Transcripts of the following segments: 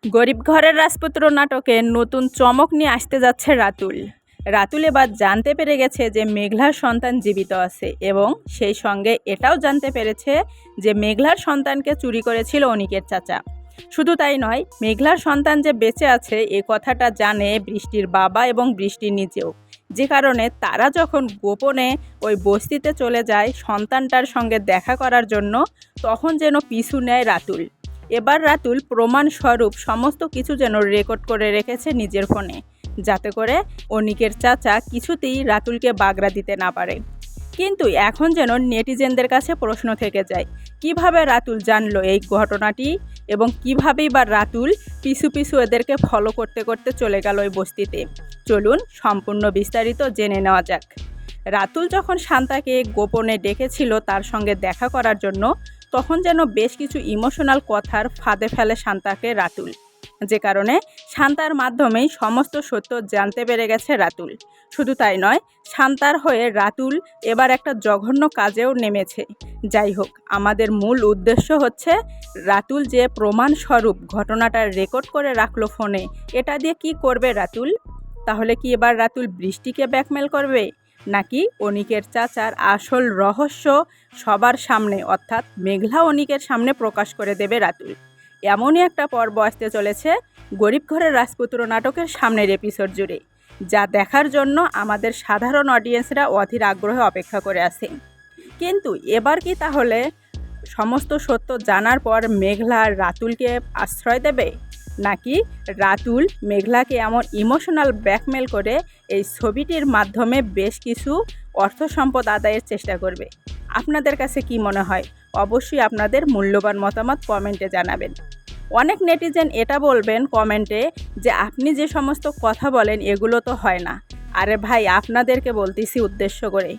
গরিব ঘরের রাজপুত্র নাটকে নতুন চমক নিয়ে আসতে যাচ্ছে রাতুল। রাতুল এবার জানতে পেরে গেছে যে মেঘলার সন্তান জীবিত আছে এবং সেই সঙ্গে এটাও জানতে পেরেছে যে মেঘলার সন্তানকে চুরি করেছিল অনিকের চাচা। শুধু তাই নয়, মেঘলার সন্তান যে বেঁচে আছে এ কথাটা জানে বৃষ্টির বাবা এবং বৃষ্টি নিজেও, যে কারণে তারা যখন গোপনে ওই বস্তিতে চলে যায় সন্তানটার সঙ্গে দেখা করার জন্য, তখন যেন পিছু নেয় রাতুল। এবার রাতুল প্রমাণস্বরূপ সমস্ত কিছু যেন রেকর্ড করে রেখেছে নিজের ফোনে, যাতে করে অনিকের চাচা কিছুতেই রাতুলকে বাগড়া দিতে না পারে। কিন্তু এখন যেন নেটিজেনদের কাছে প্রশ্ন থেকে যায়, কিভাবে রাতুল জানলো এই ঘটনাটি এবং কীভাবেই বা রাতুল পিছু পিছু এদেরকে ফলো করতে করতে চলে গেল ওই বস্তিতে। চলুন সম্পূর্ণ বিস্তারিত জেনে নেওয়া যাক। রাতুল যখন শান্তাকে গোপনে ডেকেছিল তার সঙ্গে দেখা করার জন্য, তখন যেন বেশ কিছু ইমোশনাল কথার ফাঁদে ফেলে শান্তাকে রাতুল, যে কারণে শান্তার মাধ্যমেই সমস্ত সত্য জানতে পেরে গেছে রাতুল। শুধু তাই নয়, শান্তার হয়ে রাতুল এবার একটা জঘন্য কাজেও নেমেছে। যাই হোক, আমাদের মূল উদ্দেশ্য হচ্ছে রাতুল যে প্রমাণস্বরূপ ঘটনাটা রেকর্ড করে রাখলো ফোনে, এটা দিয়ে কি করবে রাতুল? তাহলে কি এবার রাতুল বৃষ্টিকে ব্ল্যাকমেল করবে, নাকি অনিকের চাচার আসল রহস্য সবার সামনে অর্থাৎ মেঘলা অনিকের সামনে প্রকাশ করে দেবে রাতুল? এমনই একটা পর্ব আসতে চলেছে গরিব ঘরের রাজপুত্র নাটকের সামনের এপিসোড জুড়ে, যা দেখার জন্য আমাদের সাধারণ অডিয়েন্সরা অধীর আগ্রহে অপেক্ষা করে আছে। কিন্তু এবার কি তাহলে সমস্ত সত্য জানার পর মেঘলা রাতুলকে আশ্রয় দেবে, নাকি রাতুল মেঘলাকে এমন ইমোশনাল ব্ল্যাকমেল করে এই ছবিটির মাধ্যমে বেশ কিছু অর্থ সম্পদ আদায়ের চেষ্টা করবে? আপনাদের কাছে কি মনে হয়? অবশ্যই আপনাদের মূল্যবান মতামত কমেন্টে জানাবেন। অনেক নেটিজেন এটা বলবেন কমেন্টে যে আপনি যে সমস্ত কথা বলেন এগুলো তো হয় না। আরে ভাই, আপনাদেরকে বলতেছি উদ্দেশ্য করে,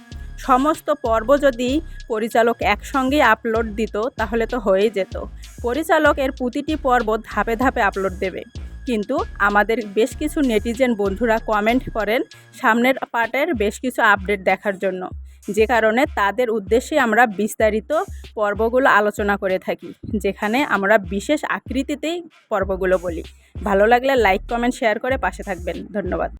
সমস্ত পর্ব যদি পরিচালক একসঙ্গেই আপলোড দিত তাহলে তো হয়েই যেত। পরিচালক এর প্রতিটি পর্ব ধাপে ধাপে আপলোড দেবে, কিন্তু আমাদের বেশ কিছু নেটিজেন বন্ধুরা কমেন্ট করেন সামনের পার্টের বেশ কিছু আপডেট দেখার জন্য, যে কারণে তাদের উদ্দেশ্যে আমরা বিস্তারিত পর্বগুলো আলোচনা করে থাকি, যেখানে আমরা বিশেষ আকৃতিতেই পর্বগুলো বলি। ভালো লাগলে লাইক, কমেন্ট, শেয়ার করে পাশে থাকবেন। ধন্যবাদ।